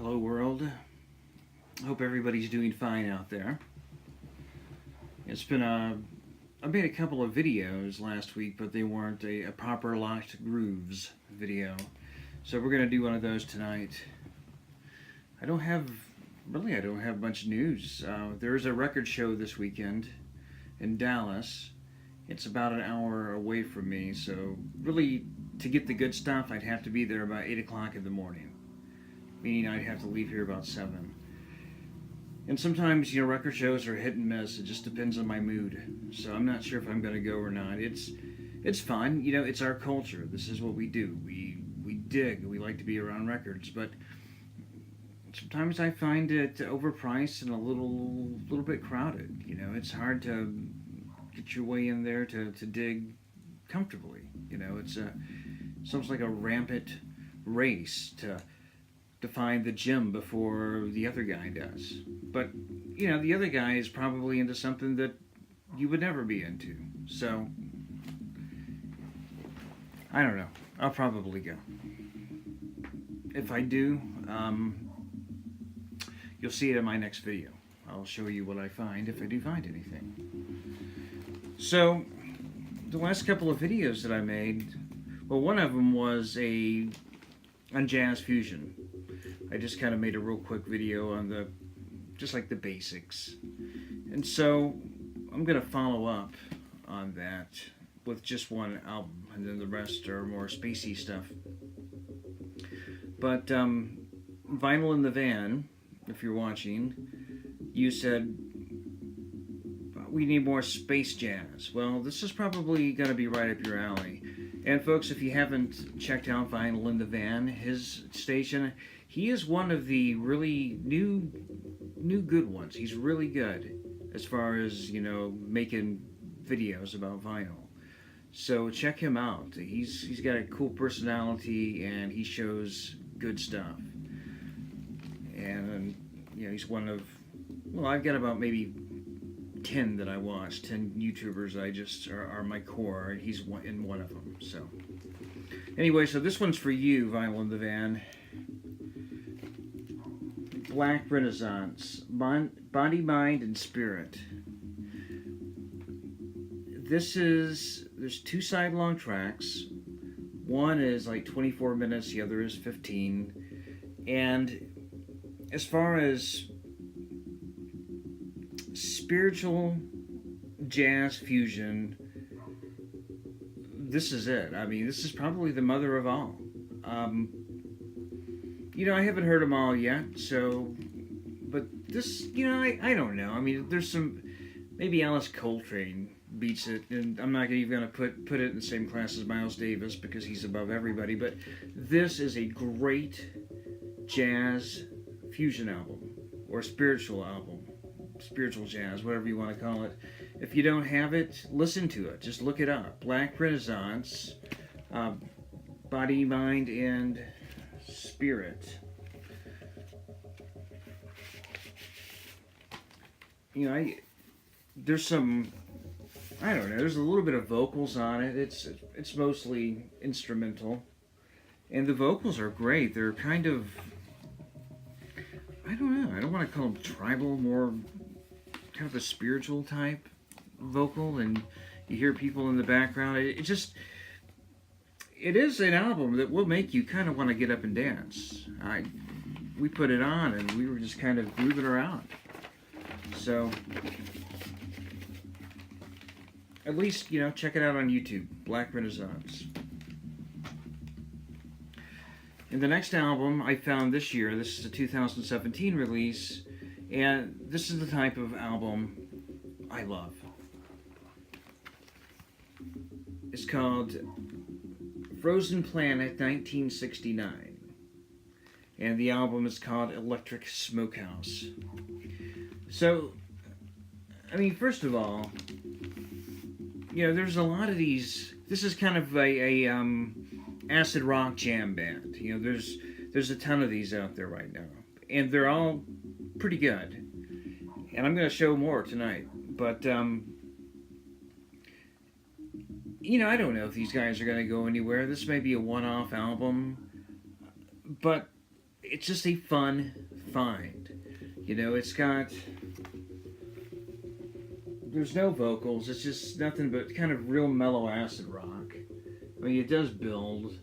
Hello world. Hope everybody's doing fine out there. It's been I made a couple of videos last week, but they weren't a proper Locked Grooves video. So we're gonna do one of those tonight. I don't have much news. There's a record show this weekend in Dallas. It's about an hour away from me, so really to get the good stuff, I'd have to be there about 8 o'clock in the morning. Meaning I'd have to leave here about 7. And sometimes, record shows are hit and miss. It just depends on my mood. So I'm not sure if I'm going to go or not. It's fun. It's our culture. This is what we do. We dig. We like to be around records. But sometimes I find it overpriced and a little bit crowded. It's hard to get your way in there to dig comfortably. It's almost like a rampant race to find the gym before the other guy does. But, the other guy is probably into something that you would never be into. So, I don't know. I'll probably go. If I do, you'll see it in my next video. I'll show you what I find if I do find anything. So, the last couple of videos that I made, well, one of them was on jazz fusion. I just kind of made a real quick video on just like the basics. And so I'm going to follow up on that with just one album, and then the rest are more spacey stuff. But Vinyl in the Van, if you're watching, you said we need more space jazz. Well, this is probably going to be right up your alley. And folks, if you haven't checked out Vinyl in the Van, his station, he is one of the really new good ones. He's really good as far as, making videos about vinyl. So check him out. He's got a cool personality and he shows good stuff. And he's one of, I've got about maybe 10 that I watch, 10 YouTubers I just are my core, and he's in one of them. So anyway, so this one's for you, Vinyl in the Van. Black Renaissance, Body, Mind, and Spirit. There's 2 side-long tracks. One is like 24 minutes, the other is 15. And as far as spiritual jazz fusion, this is it. I mean, this is probably the mother of all. I haven't heard them all yet, but this, I don't know. I mean, there's some, maybe Alice Coltrane beats it, and I'm not even going to put it in the same class as Miles Davis because he's above everybody, but this is a great jazz fusion album, or spiritual album, spiritual jazz, whatever you want to call it. If you don't have it, listen to it. Just look it up. Black Renaissance, Body, Mind, and Spirit. There's some, I don't know, there's a little bit of vocals on it. It's mostly instrumental. And the vocals are great. They're kind of, I don't know, I don't want to call them tribal, more kind of a spiritual type vocal, and you hear people in the background. It is an album that will make you kind of want to get up and dance. We put it on and we were just kind of grooving around. So, at least, check it out on YouTube, Black Renaissance. And the next album I found this year, this is a 2017 release, and this is the type of album I love. It's called Frozen Planet 1969. And the album is called Electric Smokehouse. So, I mean, first of all, there's a lot of these. This is kind of a acid rock jam band. There's a ton of these out there right now, and they're all pretty good. And I'm going to show more tonight. But I don't know if these guys are going to go anywhere. This may be a one-off album, but it's just a fun find. You know, it's got, there's no vocals. It's just nothing but kind of real mellow acid rock. I mean, it does build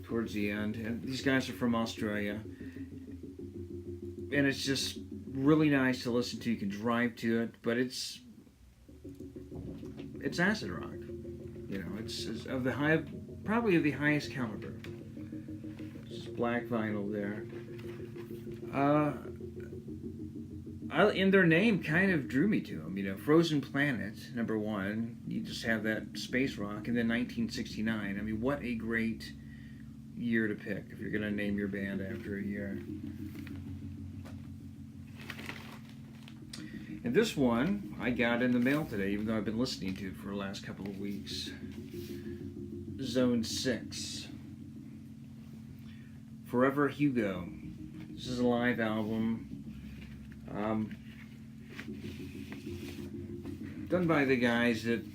towards the end. And these guys are from Australia. And it's just really nice to listen to. You can drive to it, but it's acid rock. You know, it's of the high, probably of the highest caliber. It's black vinyl there. And their name kind of drew me to them. You know, Frozen Planet, number one. You just have that space rock, and then 1969. I mean, what a great year to pick if you're going to name your band after a year. And this one I got in the mail today, even though I've been listening to it for the last couple of weeks. Zone 6. Forever Hugo. This is a live album. Done by the guys that,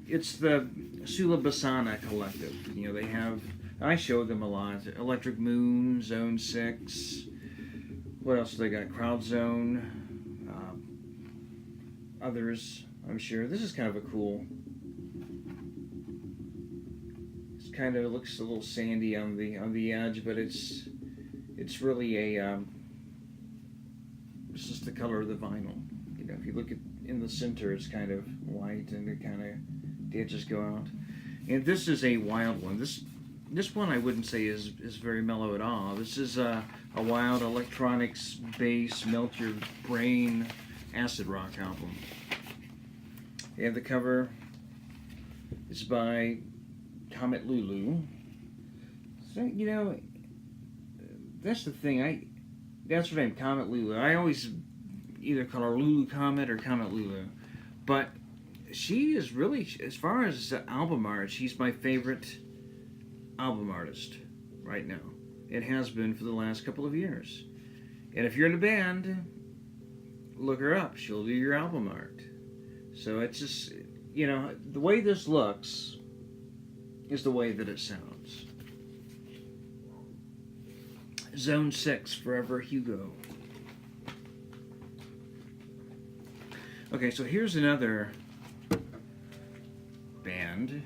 it's the Sulabasana Collective. You know, they have, I showed them a lot. Electric Moon, Zone 6. What else do they got? Crowd Zone. Others, I'm sure. This is kind of a cool, it's kind of, it looks a little sandy on the edge, but it's really a, it's just the color of the vinyl. You know, if you look at in the center, it's kind of white, and it kind of, the edges go out. And this is a wild one. This one I wouldn't say is very mellow at all. This is a wild electronics bass, melt your brain acid rock album. And the cover is by Comet Lulu. So, you know, that's the thing. That's her name, Comet Lulu. I always either call her Lulu Comet or Comet Lulu. But she is really, as far as album art, she's my favorite album artist right now. It has been for the last couple of years. And if you're in a band, look her up. She'll do your album art. So it's just, you know, the way this looks is the way that it sounds. Zone 6, Forever Hugo. Okay, so here's another band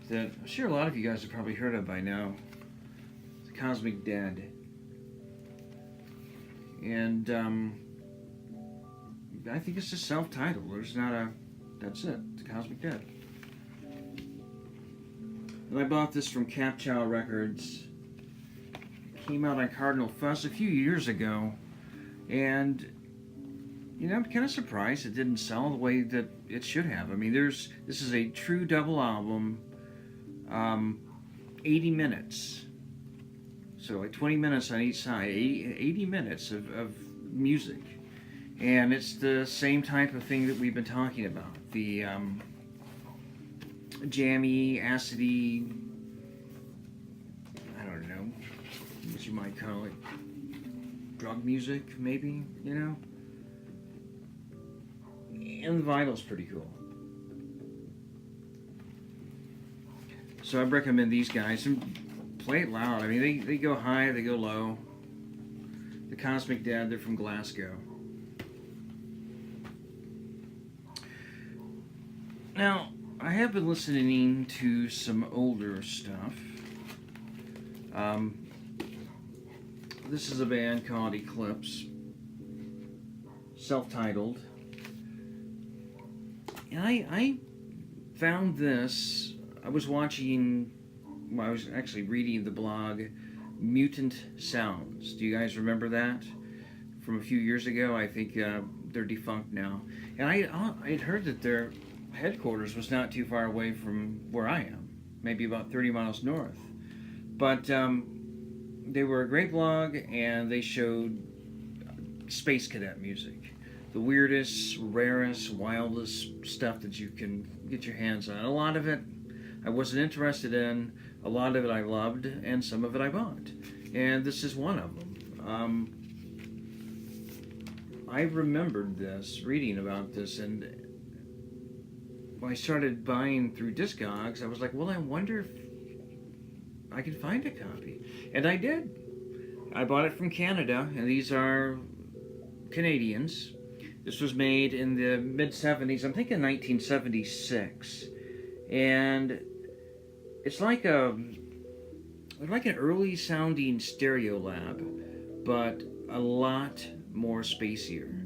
that I'm sure a lot of you guys have probably heard of by now. The Cosmic Dead. And I think it's just self-titled. There's not a, that's it, The Cosmic Dead. And I bought this from Capchow Records. It came out on Cardinal Fuss a few years ago. And, you know, I'm kind of surprised it didn't sell the way that it should have. I mean, this is a true double album, 80 minutes. So like 20 minutes on each side, 80 minutes of music. And it's the same type of thing that we've been talking about. The jammy, acidy, I don't know, what you might call it, drug music, maybe, you know? And the vinyl's pretty cool. So I recommend these guys, and play it loud. I mean, they go high, they go low. The Cosmic Dead, they're from Glasgow. Now, I have been listening to some older stuff. This is a band called Eclipse, self-titled. And I found this, I was watching, well, I was actually reading the blog Mutant Sounds. Do you guys remember that? From a few years ago. I think they're defunct now. And I had heard that their headquarters was not too far away from where I am, maybe about 30 miles north. But they were a great blog, and they showed Space Cadet music. The weirdest, rarest, wildest stuff that you can get your hands on. A lot of it I wasn't interested in, a lot of it I loved, and some of it I bought. And this is one of them. I remembered this, reading about this, and when I started buying through Discogs, I was like, well, I wonder if I could find a copy. And I did. I bought it from Canada, and these are Canadians. This was made in the mid-70s, I'm thinking 1976. And it's like an early sounding Stereolab, but a lot more spacier.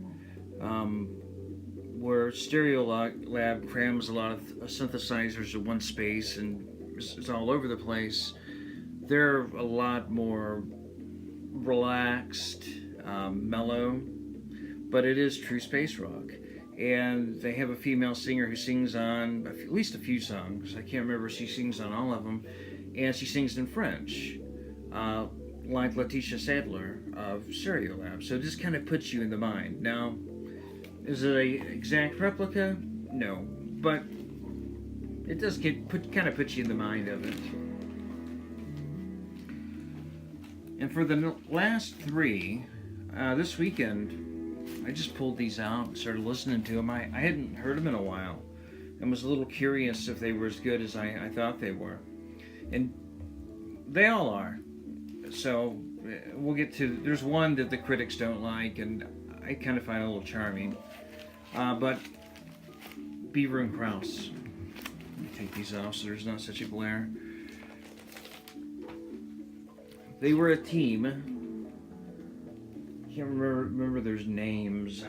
Where Stereolab crams a lot of synthesizers in one space and it's all over the place, they're a lot more relaxed, mellow, but it is true space rock. And they have a female singer who sings on at least a few songs. I can't remember if she sings on all of them. And she sings in French, like Letitia Sadler of Stereolab. So it just kind of puts you in the mind. Now, is it an exact replica? No. But it does kind of put you in the mind of it. And for the last three, this weekend, I just pulled these out and started listening to them. I hadn't heard them in a while and was a little curious if they were as good as I thought they were. And they all are. So we'll get to... There's one that the critics don't like, and I kind of find a little charming. But Beaver and Krause. Let me take these off so there's not such a glare. They were a team. I can't remember their names.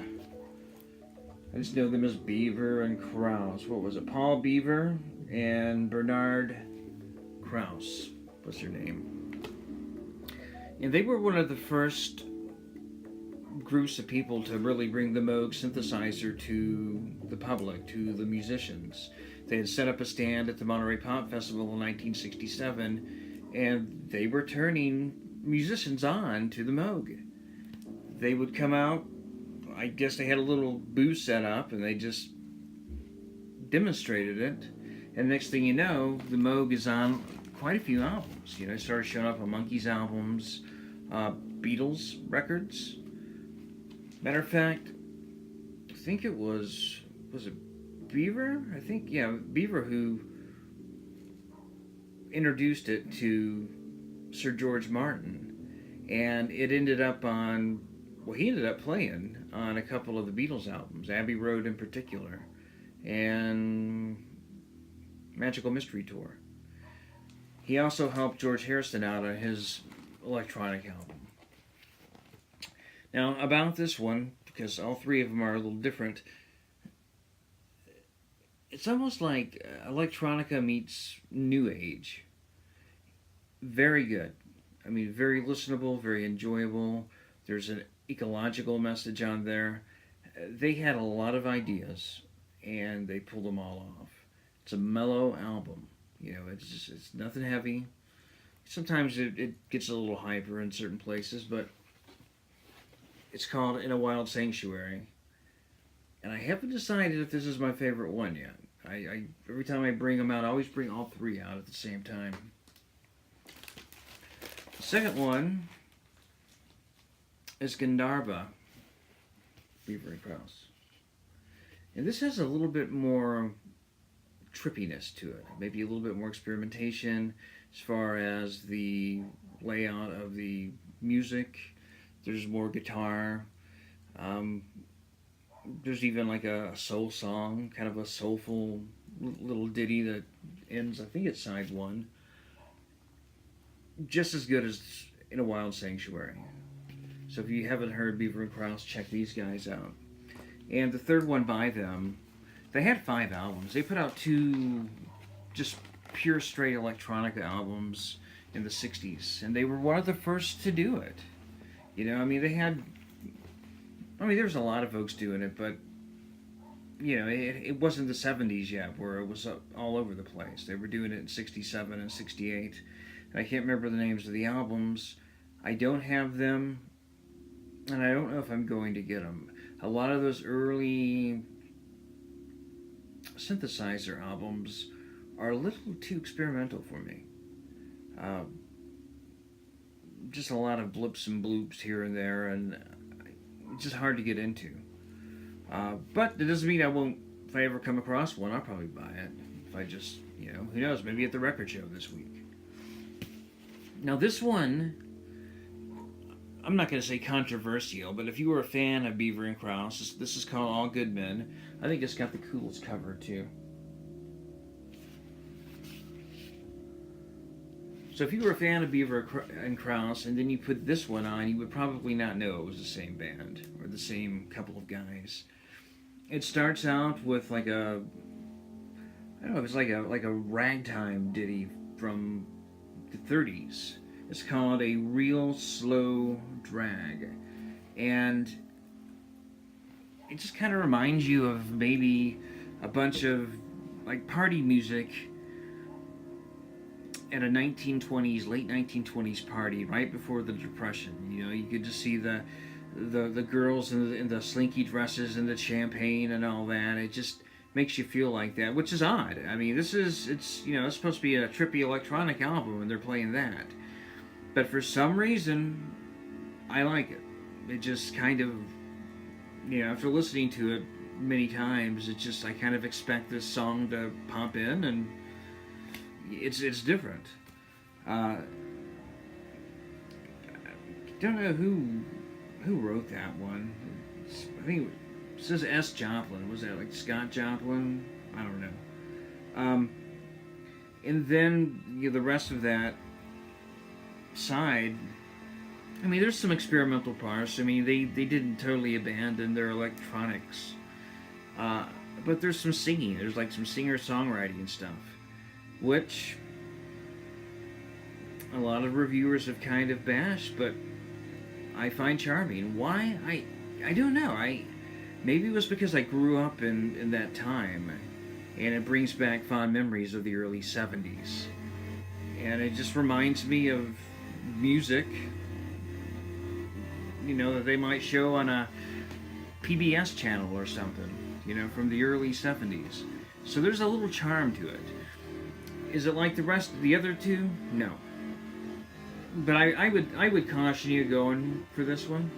I just know them as Beaver and Krause. What was it? Paul Beaver and Bernard Krause was their name. And they were one of the first groups of people to really bring the Moog synthesizer to the public, to the musicians. They had set up a stand at the Monterey Pop Festival in 1967, and they were turning musicians on to the Moog. They would come out, I guess they had a little booth set up, and they just demonstrated it. And next thing you know, the Moog is on quite a few albums. You know, it started showing up on Monkees albums, Beatles records. Matter of fact, I think it was it Beaver? I think, yeah, Beaver who introduced it to Sir George Martin. And it ended up on, well, he ended up playing on a couple of the Beatles albums, Abbey Road in particular, and Magical Mystery Tour. He also helped George Harrison out on his electronic album. Now, about this one, because all three of them are a little different, it's almost like electronica meets new age. Very good. I mean, very listenable, very enjoyable. There's an ecological message on there. They had a lot of ideas, and they pulled them all off. It's a mellow album. You know, it's nothing heavy. Sometimes it gets a little hyper in certain places, but it's called In a Wild Sanctuary. And I haven't decided if this is my favorite one yet. I every time I bring them out, I always bring all three out at the same time. The second one is Gandharva, Beaver and Krause. And this has a little bit more trippiness to it. Maybe a little bit more experimentation as far as the layout of the music. There's more guitar. There's even like a soul song, kind of a soulful little ditty that ends, I think it's side one. Just as good as In a Wild Sanctuary. So if you haven't heard Beaver and Krause, check these guys out. And the third one by them, they had 5 albums. They put out 2 just pure straight electronica albums in the 60s. And they were one of the first to do it. You know, I mean, there's a lot of folks doing it, but, you know, it wasn't the 70s yet where it was all over the place. They were doing it in 67 and 68. And I can't remember the names of the albums. I don't have them, and I don't know if I'm going to get them. A lot of those early synthesizer albums are a little too experimental for me. Just a lot of blips and bloops here and there, and it's just hard to get into. But it doesn't mean I won't, if I ever come across one, I'll probably buy it. If I just, you know, who knows, maybe at the record show this week. Now this one, I'm not going to say controversial, but if you were a fan of Beaver and Krause, this is called All Good Men. I think it's got the coolest cover too. So if you were a fan of Beaver and Krause, and then you put this one on, you would probably not know it was the same band or the same couple of guys. It starts out with like a, I don't know, it's like a ragtime ditty from the 30s. It's called A Real Slow Drag, and it just kind of reminds you of maybe a bunch of like party music at a 1920s, late 1920s party right before the Depression. You know, you could just see the girls in the slinky dresses and the champagne and all that. It just makes you feel like that, which is odd. I mean, it's supposed to be a trippy electronic album, and they're playing that. But for some reason, I like it. It just kind of, after listening to it many times, it just, I kind of expect this song to pop in, and it's different. Don't know who wrote that one. I think it says S. Joplin. Was that like Scott Joplin? I don't know. And then the rest of that side, I mean, there's some experimental parts. I mean, they didn't totally abandon their electronics. But there's some singing. There's like some singer-songwriting and stuff, which a lot of reviewers have kind of bashed, but I find charming. Why? I don't know. Maybe it was because I grew up in that time, and it brings back fond memories of the early 70s. And it just reminds me of music, that they might show on a PBS channel or something, from the early 70s. So there's a little charm to it. Is it like the rest of the other two? No. But I would caution you going for this one.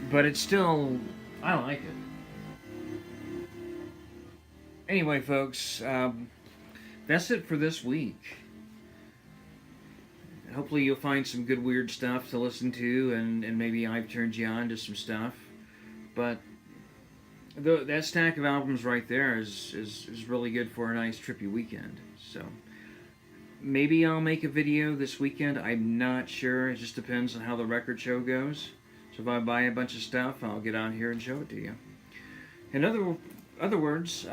But it's still, I like it. Anyway, folks, that's it for this week. Hopefully you'll find some good weird stuff to listen to, and maybe I've turned you on to some stuff. But that stack of albums right there is really good for a nice trippy weekend. So maybe I'll make a video this weekend. I'm not sure. It just depends on how the record show goes. So if I buy a bunch of stuff, I'll get on here and show it to you. In other words,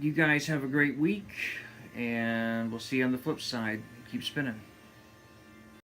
you guys have a great week, and we'll see you on the flip side. Keep spinning.